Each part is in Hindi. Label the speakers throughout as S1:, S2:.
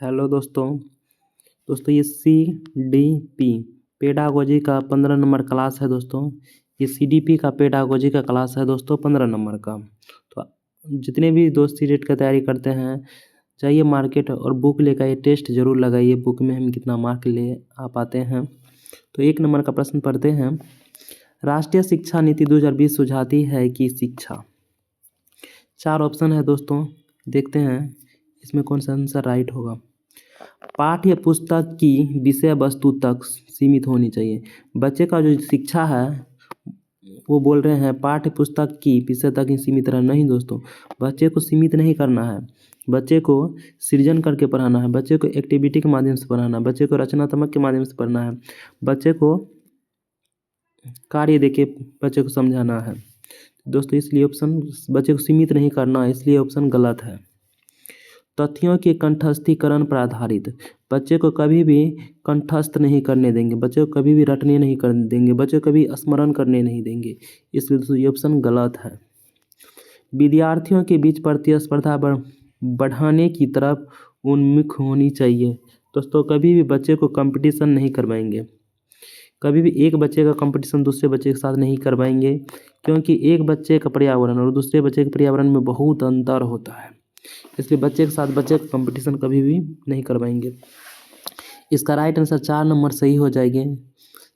S1: हेलो दोस्तों ये CDP पेडागोजी का 15 नंबर क्लास है दोस्तों। ये CDP का पेडागोजी का क्लास है दोस्तों 15 नंबर का। तो जितने भी दोस्त सीटेट का तैयारी करते हैं जाइए मार्केट और बुक लेकर ये टेस्ट ज़रूर लगाइए, बुक में हम कितना मार्क ले आ पाते हैं। तो 1 नंबर का प्रश्न पढ़ते हैं। राष्ट्रीय शिक्षा नीति 2020 सुझाती है कि शिक्षा, 4 ऑप्शन है दोस्तों, देखते हैं इसमें कौन सा आंसर राइट होगा। पाठ्य पुस्तक की विषय वस्तु तक सीमित होनी चाहिए। बच्चे का जो शिक्षा है वो बोल रहे हैं पाठ्य पुस्तक की विषय तक ही सीमित रहना। नहीं दोस्तों, बच्चे को सीमित नहीं करना है, बच्चे को सृजन करके पढ़ाना है, बच्चे को एक्टिविटी के माध्यम से पढ़ाना है, बच्चे को रचनात्मक के माध्यम से पढ़ना है, बच्चे को कार्य देके बच्चे को समझाना है दोस्तों। इसलिए ऑप्शन बच्चे को सीमित नहीं करना, इसलिए ऑप्शन गलत है। तथ्यों के कंठस्थीकरण पर आधारित, बच्चे को कभी भी कंठस्थ नहीं करने देंगे, बच्चे को कभी भी रटने नहीं करने देंगे, बच्चे को कभी स्मरण करने नहीं देंगे, इसलिए दोस्तों ये ऑप्शन गलत है। विद्यार्थियों के बीच प्रतिस्पर्धा बढ़ाने की तरफ उन्मुख होनी चाहिए। दोस्तों कभी भी बच्चे को कंपटीशन नहीं करवाएंगे, कभी भी एक बच्चे का कंपटीशन दूसरे बच्चे के साथ नहीं करवाएंगे, क्योंकि एक बच्चे का पर्यावरण और दूसरे बच्चे के पर्यावरण में बहुत अंतर होता है, इसलिए बच्चे के साथ बच्चे का कंपटीशन कभी भी नहीं करवाएंगे। इसका राइट आंसर 4 नंबर सही हो जाएंगे।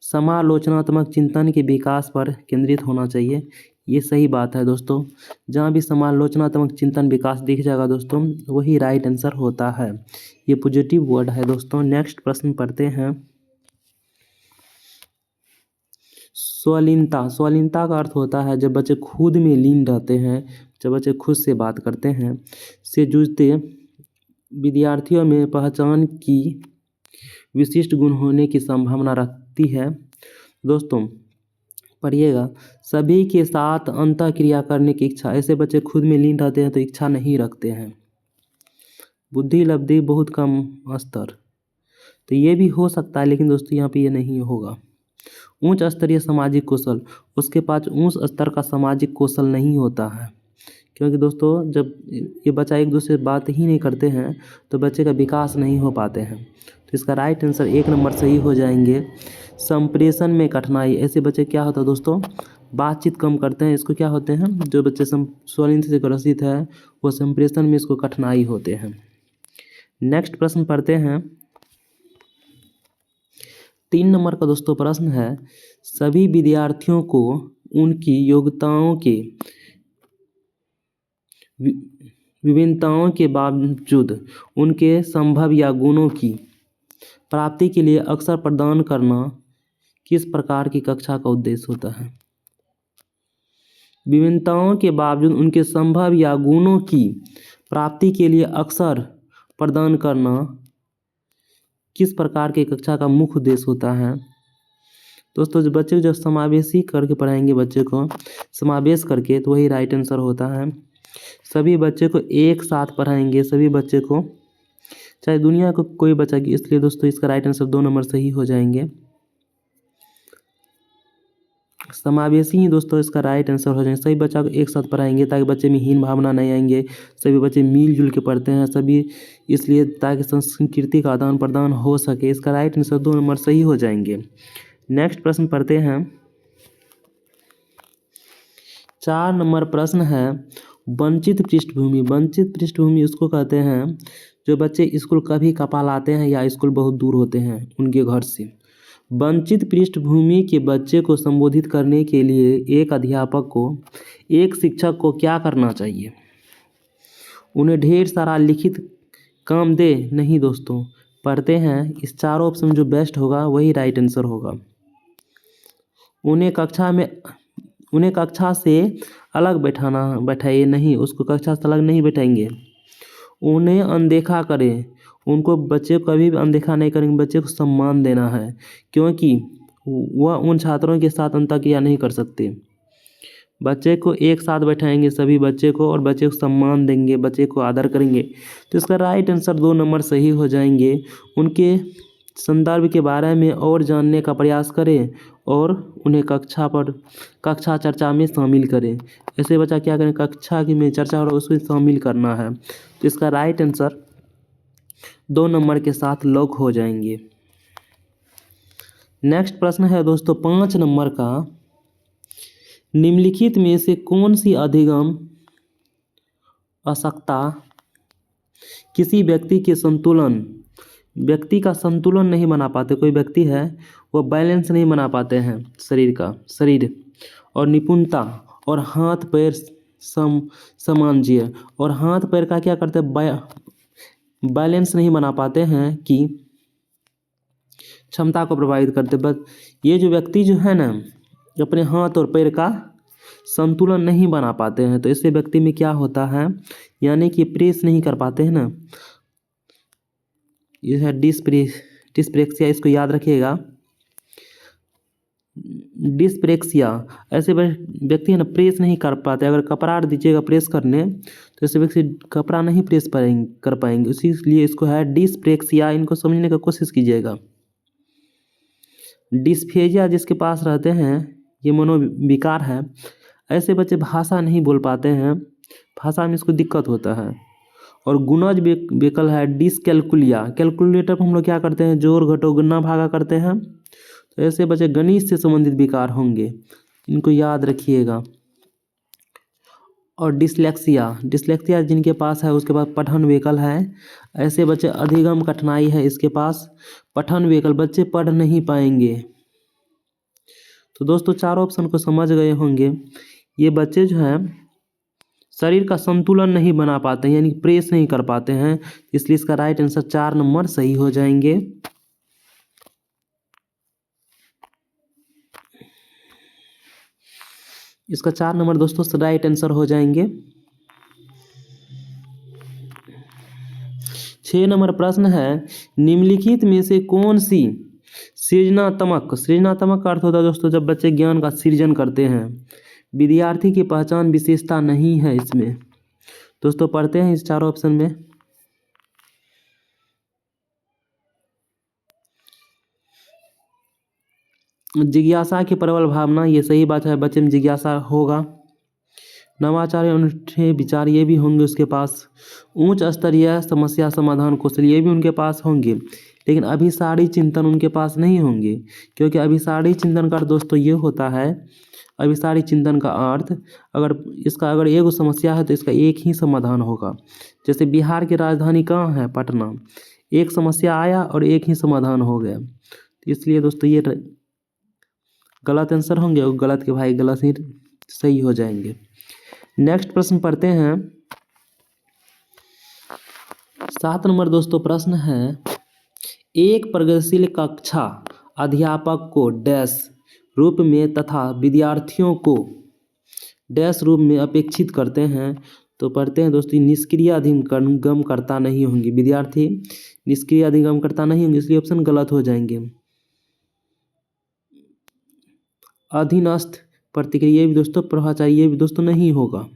S1: समालोचनात्मक चिंतन के विकास पर केंद्रित होना चाहिए, ये सही बात है दोस्तों। जहाँ भी समालोचनात्मक चिंतन विकास दिख जाएगा दोस्तों वही राइट आंसर होता है, ये पॉजिटिव वर्ड है दोस्तों। नेक्स्ट प्रश्न पढ़ते हैं। स्वलीनता का अर्थ होता है जब बच्चे खुद में लीन रहते हैं, जब बच्चे खुद से बात करते हैं, से जूझते विद्यार्थियों में पहचान की विशिष्ट गुण होने की संभावना रखती है। दोस्तों पढ़िएगा, सभी के साथ अंतःक्रिया करने की इच्छा, ऐसे बच्चे खुद में लीन रहते हैं तो इच्छा नहीं रखते हैं। बुद्धि लब्धि बहुत कम स्तर, तो ये भी हो सकता है, लेकिन दोस्तों यहाँ पे ये नहीं होगा। उच्च स्तरीय सामाजिक कौशल, उसके पास उच्च स्तर का सामाजिक कौशल नहीं होता है, क्योंकि दोस्तों जब ये बच्चा एक दूसरे से बात ही नहीं करते हैं तो बच्चे का विकास नहीं हो पाते हैं। तो इसका राइट आंसर 1 नंबर सही हो जाएंगे। संप्रेषण में कठिनाई, ऐसे बच्चे क्या होता है दोस्तों, बातचीत कम करते हैं, इसको क्या होते हैं, जो बच्चे स्वलिन से ग्रसित है वो संप्रेषण में इसको कठिनाई होते हैं। नेक्स्ट प्रश्न पढ़ते हैं। 3 नंबर का दोस्तों प्रश्न है, सभी विद्यार्थियों को उनकी योग्यताओं के विभिन्नताओं के बावजूद उनके संभव या गुणों की प्राप्ति के लिए अवसर प्रदान करना किस प्रकार की कक्षा का उद्देश्य होता है। विभिन्नताओं के बावजूद उनके संभव या गुणों की प्राप्ति के लिए अवसर प्रदान करना किस प्रकार की कक्षा का मुख्य उद्देश्य होता है। दोस्तों जब बच्चे को जब समावेशी करके पढ़ाएंगे, बच्चे को समावेश करके, तो वही राइट आंसर होता है। सभी बच्चे को एक साथ पढ़ाएंगे, सभी बच्चे को, चाहे दुनिया को कोई बच्चा की, इसलिए दोस्तों इसका राइट आंसर 2 नंबर सही हो जाएंगे। समावेशी ही दोस्तों इसका राइट आंसर हो जाएंगे, सभी बच्चा को एक साथ पढ़ाएंगे ताकि बच्चे में हीन भावना नहीं आएंगे, सभी बच्चे मिलजुल के पढ़ते हैं सभी, इसलिए ताकि संस्कृति का आदान प्रदान हो सके। इसका राइट आंसर 2 नंबर सही हो जाएंगे। नेक्स्ट प्रश्न पढ़ते हैं। 4 नंबर प्रश्न है, वंचित पृष्ठभूमि। वंचित पृष्ठभूमि उसको कहते हैं जो बच्चे स्कूल कभी कभार आते हैं या स्कूल बहुत दूर होते हैं उनके घर से। वंचित पृष्ठभूमि के बच्चे को संबोधित करने के लिए एक अध्यापक को, एक शिक्षक को क्या करना चाहिए। उन्हें ढेर सारा लिखित काम दे, नहीं दोस्तों, पढ़ते हैं इस चारों ऑप्शन जो बेस्ट होगा वही राइट आंसर होगा। उन्हें कक्षा से अलग बैठाइए, नहीं, उसको कक्षा से अलग नहीं बैठाएंगे। उन्हें अनदेखा करें, उनको बच्चे को कभी भी अनदेखा नहीं करेंगे, बच्चे को सम्मान देना है, क्योंकि वह उन छात्रों के साथ अंतःक्रिया नहीं कर सकते। बच्चे को एक साथ बैठाएंगे सभी बच्चे को, और बच्चे को सम्मान देंगे, बच्चे को आदर करेंगे, तो इसका राइट आंसर 2 नंबर सही हो जाएंगे। उनके संदर्भ के बारे में और जानने का प्रयास करें और उन्हें कक्षा चर्चा में शामिल करें। ऐसे बच्चा क्या करें, कक्षा की में चर्चा और उसमें शामिल करना है। तो इसका राइट आंसर 2 नंबर के साथ लॉक हो जाएंगे। नेक्स्ट प्रश्न है दोस्तों 5 नंबर का, निम्नलिखित में से कौन सी अधिगम अशक्ता किसी व्यक्ति का संतुलन नहीं बना पाते। कोई व्यक्ति है वो बैलेंस नहीं बना पाते हैं शरीर और निपुणता और हाथ पैर समांजय और हाथ पैर का क्या करते हैं, बैलेंस नहीं बना पाते हैं कि क्षमता को प्रभावित करते। बस ये जो व्यक्ति जो है ना अपने हाथ और पैर का संतुलन नहीं बना पाते हैं, तो ऐसे व्यक्ति में क्या होता है, यानी कि प्रेस नहीं कर पाते हैं ना, ये है डिस्प्रेक्सिया, इसको याद रखिएगा। डिस्प्रेक्सिया ऐसे व्यक्ति है ना प्रेस नहीं कर पाते। अगर कपड़ा दीजिएगा प्रेस करने तो ऐसे व्यक्ति कपड़ा नहीं प्रेस कर पाएंगे, इसीलिए इसको है डिस्प्रेक्सिया। इनको समझने का कोशिश कीजिएगा। डिस्फेजिया जिसके पास रहते हैं, ये मनोविकार है। ऐसे बच्चे भाषा नहीं बोल पाते हैं, भाषा में इसको दिक्कत होता है। और गुणज विकल है डिसकैलकुलिया। कैलकुलेटर पर हम लोग क्या करते हैं, जोड़ घटो गुना भागा करते हैं, तो ऐसे बच्चे गणित से संबंधित विकार होंगे, इनको याद रखिएगा। और डिसलेक्सिया जिनके पास है उसके पास पठन विकल है। ऐसे बच्चे अधिगम कठिनाई है इसके पास, पठन विकल, बच्चे पढ़ नहीं पाएंगे। तो दोस्तों 4 ऑप्शन को समझ गए होंगे। ये बच्चे जो हैं शरीर का संतुलन नहीं बना पाते हैं, यानी प्रेस नहीं कर पाते हैं, इसलिए इसका राइट आंसर 4 नंबर सही हो जाएंगे। इसका 4 नंबर दोस्तों राइट आंसर हो जाएंगे। 6 नंबर प्रश्न है, निम्नलिखित में से कौन सी सृजनात्मक का अर्थ होता है दोस्तों जब बच्चे ज्ञान का सृजन करते हैं, विद्यार्थी की पहचान विशेषता नहीं है इसमें। दोस्तों पढ़ते हैं इस 4 ऑप्शन में। जिज्ञासा की प्रबल भावना, ये सही बात है, बच्चे में जिज्ञासा होगा। नवाचार अनूठे विचार, ये भी होंगे उसके पास। उच्च स्तरीय समस्या समाधान कौशल, ये भी उनके पास होंगे, लेकिन अभिसारी चिंतन उनके पास नहीं होंगे, क्योंकि अभिसारी चिंतन का दोस्तों ये होता है, अभिसारी चिंतन का अर्थ अगर एक समस्या है तो इसका एक ही समाधान होगा। जैसे बिहार की राजधानी कहाँ है, पटना, एक समस्या आया और एक ही समाधान हो गया, तो इसलिए दोस्तों ये गलत आंसर होंगे, और गलत के भाई गलत ही सही हो जाएंगे। नेक्स्ट प्रश्न पढ़ते हैं 7 नंबर दोस्तों प्रश्न है, एक प्रगतिशील कक्षा अध्यापक को डैश रूप में तथा विद्यार्थियों को डैश रूप में अपेक्षित करते हैं। तो पढ़ते हैं दोस्तों निष्क्रिय अधिगमकर्ता नहीं होंगे, विद्यार्थी निष्क्रिय अधिगमकर्ता नहीं होंगे, इसलिए ऑप्शन गलत हो जाएंगे। अधीनस्थ प्रतिक्रिया भी दोस्तों प्रभावचारी, ये भी दोस्तों नहीं होगा।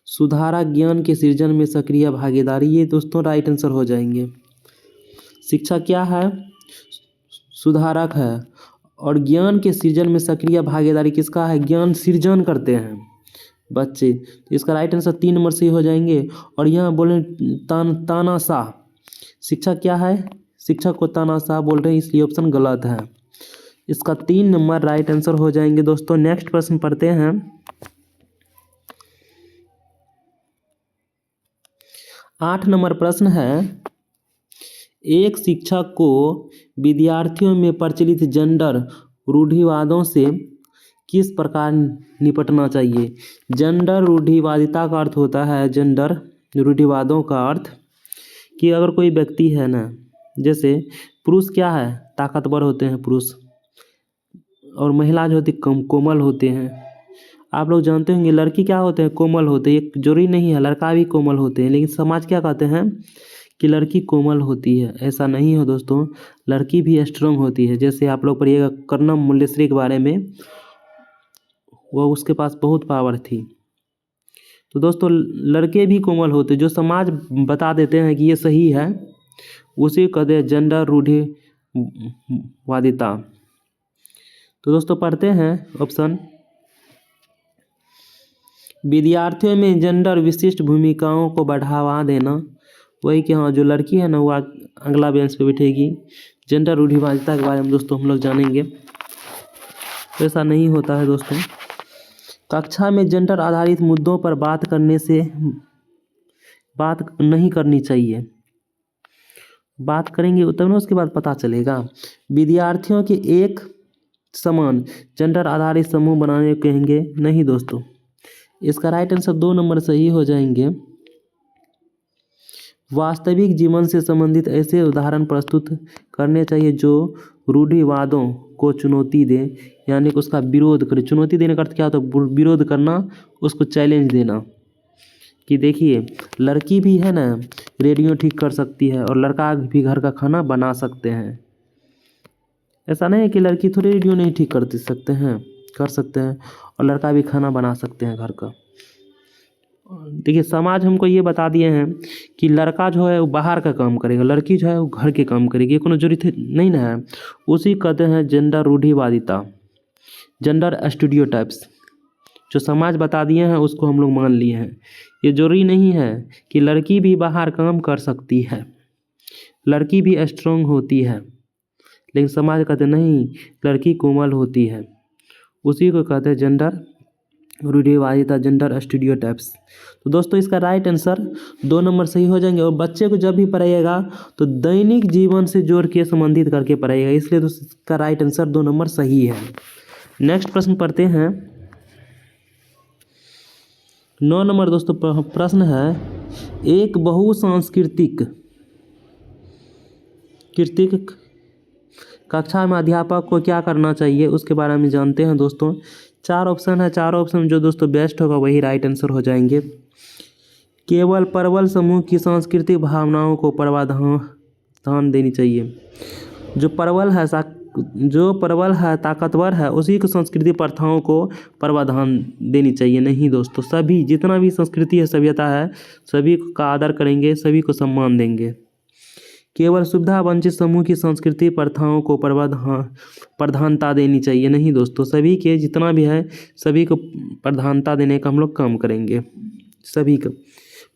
S1: सुधारक ज्ञान के सृजन में सक्रिय भागीदारी, ये दोस्तों राइट आंसर हो जाएंगे। शिक्षा क्या है, सुधारक है, और ज्ञान के सृजन में सक्रिय भागीदारी किसका है, ज्ञान सृजन करते हैं बच्चे, तो इसका राइट आंसर 3 नंबर से हो जाएंगे। और यहाँ बोले तानाशाह, शिक्षा क्या है, शिक्षक को तानाशाह बोल रहे हैं, इसलिए ऑप्शन गलत है, इसका 3 नंबर राइट आंसर हो जाएंगे। दोस्तों नेक्स्ट प्रश्न पढ़ते हैं 8 नंबर प्रश्न है, एक शिक्षक को विद्यार्थियों में प्रचलित जेंडर रूढ़िवादों से किस प्रकार निपटना चाहिए। जेंडर रूढ़िवादिता का अर्थ होता है, जेंडर रूढ़िवादों का अर्थ कि अगर कोई व्यक्ति है ना, जैसे पुरुष क्या है, ताकतवर होते हैं पुरुष, और महिला जो होती कोमल होते हैं। आप लोग जानते होंगे लड़की क्या होते हैं, कोमल होते हैं, एक जरूरी नहीं है लड़का भी कोमल होते हैं, लेकिन समाज क्या कहते हैं कि लड़की कोमल होती है। ऐसा नहीं हो दोस्तों, लड़की भी स्ट्रांग होती है। जैसे आप लोग पढ़िएगा कर्णम मुल्लेश्वरी के बारे में, वो उसके पास बहुत पावर थी। तो दोस्तों लड़के भी कोमल होते, जो समाज बता देते हैं कि ये सही है, उसे कहते हैं जेंडर रूढ़िवादिता। तो दोस्तों पढ़ते हैं ऑप्शन, विद्यार्थियों में जेंडर विशिष्ट भूमिकाओं को बढ़ावा देना, वही कि हाँ जो लड़की है ना वो अगला बेंच पे बैठेगी। जेंडर रूढ़िवादिता के बारे में दोस्तों हम लोग जानेंगे। तो ऐसा नहीं होता है दोस्तों। कक्षा में जेंडर आधारित मुद्दों पर बात नहीं करनी चाहिए। बात करेंगे तब ना उसके बाद पता चलेगा। विद्यार्थियों के एक समान जेंडर आधारित समूह बनाने को कहेंगे नहीं दोस्तों। इसका राइट आंसर 2 नंबर सही हो जाएंगे। वास्तविक जीवन से संबंधित ऐसे उदाहरण प्रस्तुत करने चाहिए जो रूढ़िवादों को चुनौती दे, यानी कि उसका विरोध करे। चुनौती देने का अर्थ क्या होता है? विरोध करना, उसको चैलेंज देना। कि देखिए लड़की भी है ना रेडियो ठीक कर सकती है और लड़का भी घर का खाना बना सकते हैं। ऐसा नहीं है कि लड़की थोड़ी रेडियो नहीं ठीक कर सकते हैं, कर सकते हैं, और लड़का भी खाना बना सकते हैं घर का। देखिए समाज हमको ये बता दिए हैं कि लड़का जो है वो बाहर का काम करेगा, लड़की जो है वो घर के काम करेगी। ये कोनो जरूरत नहीं ना है। उसी कहते हैं जेंडर रूढ़िवादिता, जेंडर स्टीरियोटाइप्स। जो समाज बता दिए हैं उसको हम लोग मान लिए हैं। ये जरूरी नहीं है कि लड़की भी बाहर काम कर सकती है, लड़की भी स्ट्रांग होती है, लेकिन समाज कहते नहीं लड़की कोमल होती है। उसी को कहते हैं जेंडर रूढ़िवादिता, जेंडर स्टीरियोटाइप्स। तो दोस्तों इसका राइट आंसर 2 नंबर सही हो जाएंगे। और बच्चे को जब भी पढ़ाइएगा तो दैनिक जीवन से जोड़ के संबंधित करके पढ़ाइएगा, इसलिए तो इसका राइट आंसर 2 नंबर सही है। नेक्स्ट प्रश्न पढ़ते हैं। 9 नंबर दोस्तों प्रश्न है, एक बहुसांस्कृतिक कक्षा में अध्यापक को क्या करना चाहिए उसके बारे में जानते हैं दोस्तों। 4 ऑप्शन है, 4 ऑप्शन जो दोस्तों बेस्ट होगा वही राइट आंसर हो जाएंगे। केवल प्रबल समूह की सांस्कृतिक भावनाओं को प्रावधान देनी चाहिए। जो प्रबल है ताकतवर है उसी को सांस्कृतिक प्रथाओं को प्रावधान देनी चाहिए। नहीं दोस्तों, सभी जितना भी संस्कृति है, सभ्यता है, सभी का आदर करेंगे, सभी को सम्मान देंगे। केवल सुविधा वंचित समूह की सांस्कृतिक प्रथाओं को प्रधानता देनी चाहिए। नहीं दोस्तों, सभी के जितना भी है सभी को प्रधानता देने का हम लोग काम करेंगे, सभी को।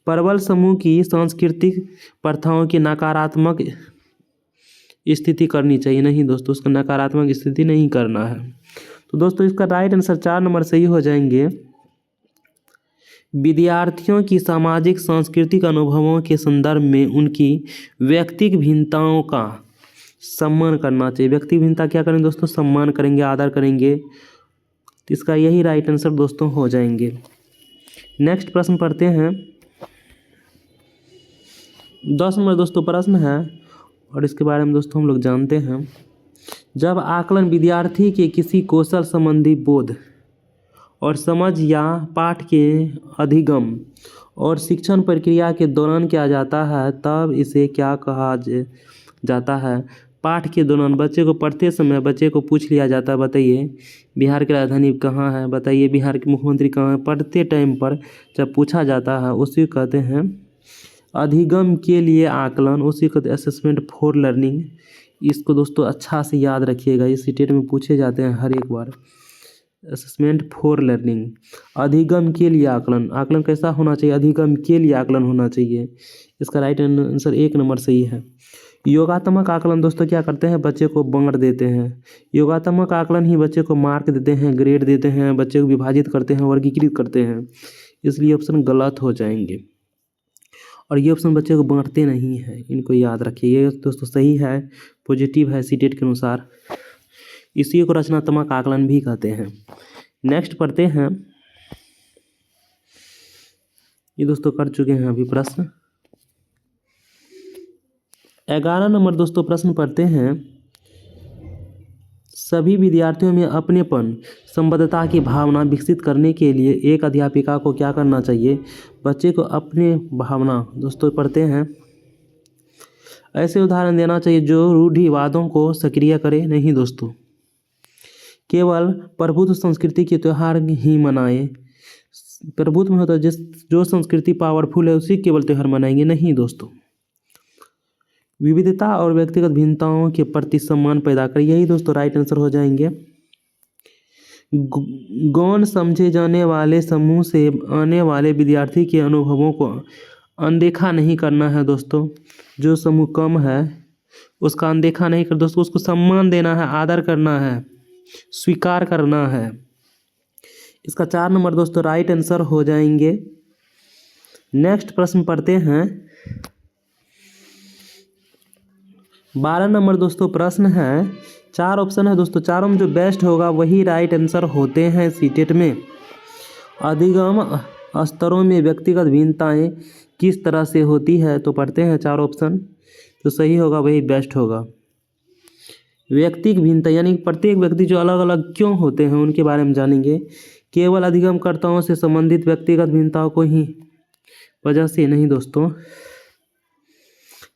S1: प्रबल समूह की सांस्कृतिक प्रथाओं की नकारात्मक स्थिति करनी चाहिए। नहीं दोस्तों, उसका नकारात्मक स्थिति नहीं करना है। तो दोस्तों इसका राइट आंसर 4 नंबर सही हो जाएंगे। विद्यार्थियों की सामाजिक सांस्कृतिक अनुभवों के संदर्भ में उनकी व्यक्तिगत भिन्नताओं का सम्मान करना चाहिए। व्यक्तिगत भिन्नता क्या करेंगे दोस्तों? सम्मान करेंगे, आदर करेंगे। तो इसका यही राइट आंसर दोस्तों हो जाएंगे। नेक्स्ट प्रश्न पढ़ते हैं। 10 नंबर दोस्तों प्रश्न है और इसके बारे में दोस्तों हम लोग जानते हैं। जब आकलन विद्यार्थी के किसी कौशल संबंधी बोध और समझ या पाठ के अधिगम और शिक्षण प्रक्रिया के दौरान किया जाता है तब इसे क्या कहा जाता है? पाठ के दौरान बच्चे को पढ़ते समय बच्चे को पूछ लिया जाता है, बताइए बिहार की राजधानी कहाँ है, बताइए बिहार के मुख्यमंत्री कहाँ है। पढ़ते टाइम पर जब पूछा जाता है उसी को कहते हैं अधिगम के लिए आकलन, उसी को असेसमेंट फॉर लर्निंग। इसको दोस्तों अच्छा से याद रखिएगा, ये सीटेट में पूछे जाते हैं हर एक बार। असेसमेंट फॉर लर्निंग, अधिगम के लिए आकलन। आकलन कैसा होना चाहिए? अधिगम के लिए आकलन होना चाहिए। इसका राइट आंसर 1 नंबर सही है। योगात्मक आकलन दोस्तों क्या करते हैं? बच्चे को बांट देते हैं। योगात्मक आकलन ही बच्चे को मार्क देते हैं, ग्रेड देते हैं, बच्चे को विभाजित करते हैं, वर्गीकृत करते हैं। इसलिए ऑप्शन गलत हो जाएंगे और ये ऑप्शन बच्चे को बांटते नहीं हैं, इनको याद रखिए। ये दोस्तों सही है, पॉजिटिव है सीटेट के अनुसार। इसी को रचनात्मक आकलन भी कहते हैं। नेक्स्ट पढ़ते हैं। ये दोस्तों कर चुके हैं अभी प्रश्न। 11 नंबर दोस्तों प्रश्न पढ़ते हैं। सभी विद्यार्थियों में अपनेपन, संबद्धता की भावना विकसित करने के लिए एक अध्यापिका को क्या करना चाहिए? बच्चे को अपने भावना दोस्तों पढ़ते हैं। ऐसे उदाहरण देना चाहिए जो रूढ़िवादों को सक्रिय करे। नहीं दोस्तों, केवल प्रभुत्व संस्कृति के त्यौहार ही मनाए। प्रभुत्व में होता है जो संस्कृति पावरफुल है उसी केवल त्यौहार मनाएंगे। नहीं दोस्तों, विविधता और व्यक्तिगत भिन्नताओं के प्रति सम्मान पैदा कर, यही दोस्तों राइट आंसर हो जाएंगे। गौण समझे जाने वाले समूह से आने वाले विद्यार्थी के अनुभवों को अनदेखा नहीं करना है दोस्तों। जो समूह कम है उसका अनदेखा नहीं कर दोस्तों, उसको सम्मान देना है, आदर करना है, स्वीकार करना है। इसका 4 नंबर दोस्तों राइट आंसर हो जाएंगे। नेक्स्ट प्रश्न पढ़ते हैं। 12 नंबर दोस्तों प्रश्न है, 4 ऑप्शन है दोस्तों, चारों में जो बेस्ट होगा वही राइट आंसर होते हैं सीटेट में। अधिगम स्तरों में व्यक्तिगत भिन्नताएं किस तरह से होती है, तो पढ़ते हैं 4 ऑप्शन, तो सही होगा वही बेस्ट होगा। व्यक्तिगत भिन्नता यानी प्रत्येक व्यक्ति जो अलग अलग क्यों होते हैं उनके बारे में जानेंगे। केवल अधिगमकर्ताओं से संबंधित व्यक्तिगत भिन्नताओं को ही वजह से नहीं दोस्तों,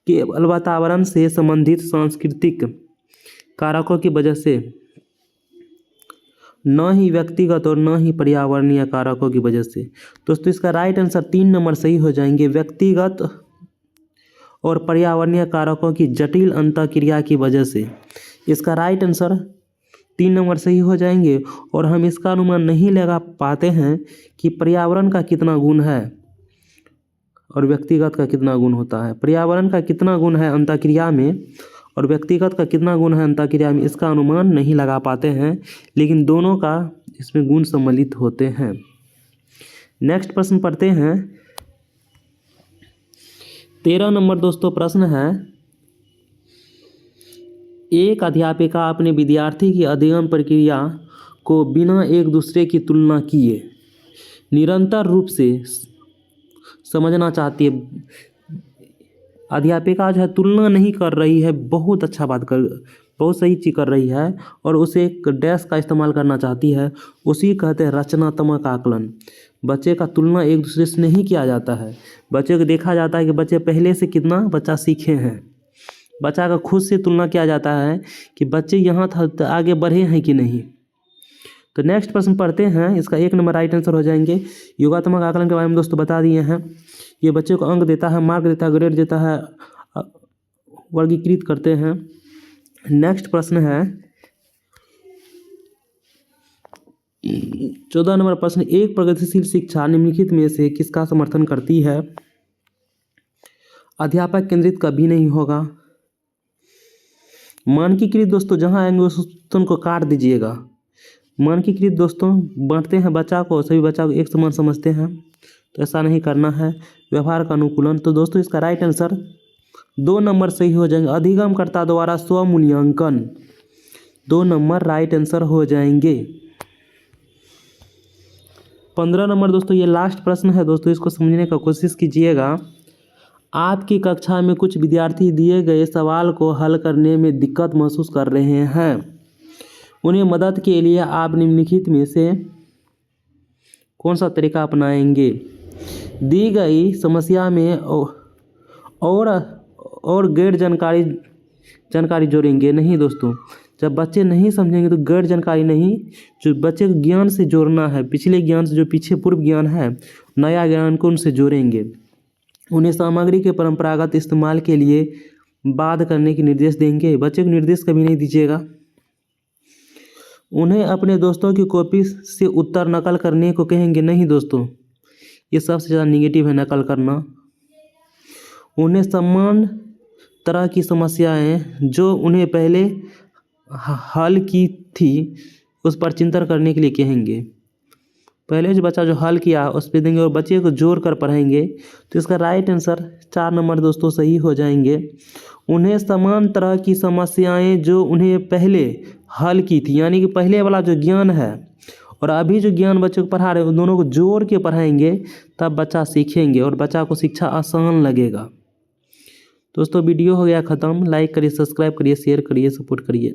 S1: केवल वातावरण से संबंधित सांस्कृतिक कारकों की वजह से, न ही व्यक्तिगत और न ही पर्यावरणीय कारकों की वजह से। दोस्तों इसका राइट आंसर 3 नंबर सही हो जाएंगे। व्यक्तिगत और पर्यावरणीय कारकों की जटिल अंतःक्रिया की वजह से इसका राइट आंसर 3 नंबर सही हो जाएंगे। और हम इसका अनुमान नहीं लगा पाते हैं कि पर्यावरण का कितना गुण है और व्यक्तिगत का कितना गुण होता है। पर्यावरण का कितना गुण है अंतःक्रिया में और व्यक्तिगत का कितना गुण है अंतःक्रिया में, इसका अनुमान नहीं लगा पाते हैं, लेकिन दोनों का इसमें गुण सम्मिलित होते हैं। नेक्स्ट प्रश्न पढ़ते हैं। 13 नंबर दोस्तों प्रश्न है, एक अध्यापिका अपने विद्यार्थी की अध्ययन प्रक्रिया को बिना एक दूसरे की तुलना किए निरंतर रूप से समझना चाहती है। अध्यापिका जो है तुलना नहीं कर रही है, बहुत अच्छा बात कर, बहुत सही चीज़ कर रही है और उसे एक डैश का इस्तेमाल करना चाहती है, उसी कहते हैं रचनात्मक आकलन। बच्चे का तुलना एक दूसरे से नहीं किया जाता है, बच्चे को देखा जाता है कि बच्चे पहले से कितना बच्चा सीखे हैं। बच्चा का खुद से तुलना किया जाता है कि बच्चे यहाँ तो आगे बढ़े हैं कि नहीं। तो नेक्स्ट प्रश्न पढ़ते हैं। इसका 1 नंबर राइट आंसर हो जाएंगे। योगात्मक आकलन के बारे में दोस्तों बता दिए हैं। ये बच्चे को अंक देता है, मार्क देता है, ग्रेड देता है, वर्गीकृत करते हैं। नेक्स्ट प्रश्न है 14 नंबर प्रश्न, एक प्रगतिशील शिक्षा निम्नलिखित में से किसका समर्थन करती है। अध्यापक केंद्रित कभी नहीं होगा। मानकीकृत दोस्तों जहाँ आएंगे उस को काट दीजिएगा। मानकीकृत दोस्तों बांटते हैं बच्चा को, सभी बच्चा को एक समान समझते हैं, तो ऐसा नहीं करना है। व्यवहार का अनुकूलन, तो दोस्तों इसका राइट आंसर 2 नंबर सही हो जाएंगे। अधिगमकर्ता द्वारा स्वमूल्यांकन, 2 नंबर राइट आंसर हो जाएंगे। 15 नंबर दोस्तों ये लास्ट प्रश्न है दोस्तों, इसको समझने का कोशिश कीजिएगा। आपकी कक्षा में कुछ विद्यार्थी दिए गए सवाल को हल करने में दिक्कत महसूस कर रहे हैं। उन्हें मदद के लिए आप निम्नलिखित में से कौन सा तरीका अपनाएंगे। दी गई समस्या में और गैर जानकारी जोड़ेंगे नहीं दोस्तों। जब बच्चे नहीं समझेंगे तो गैर जानकारी नहीं, जो बच्चे को ज्ञान से जोड़ना है, पिछले ज्ञान से, जो पीछे पूर्व ज्ञान है, नया ज्ञान को उनसे जोड़ेंगे। उन्हें सामग्री के परंपरागत इस्तेमाल के लिए बाध्य करने के निर्देश देंगे। बच्चे को निर्देश कभी नहीं दीजिएगा। उन्हें अपने दोस्तों की कॉपी से उत्तर नकल करने को कहेंगे नहीं दोस्तों, ये सबसे ज़्यादा निगेटिव है नकल करना। उन्हें समान तरह की समस्याएं जो उन्हें पहले हल की थी उस पर चिंतन करने के लिए कहेंगे। पहले जो बच्चा जो हल किया उस पर देंगे और बच्चे को जोड़ कर पढ़ाएंगे, तो इसका राइट आंसर 4 नंबर दोस्तों सही हो जाएंगे। उन्हें समान तरह की समस्याएं जो उन्हें पहले हल की थी, यानी कि पहले वाला जो ज्ञान है और अभी जो ज्ञान बच्चों को पढ़ा रहे हैं उन दोनों को जोड़ के पढ़ाएंगे, तब बच्चा सीखेंगे और बच्चा को शिक्षा आसान लगेगा। दोस्तों वीडियो हो गया ख़त्म। लाइक करिए, सब्सक्राइब करिए, शेयर करिए, सपोर्ट करिए।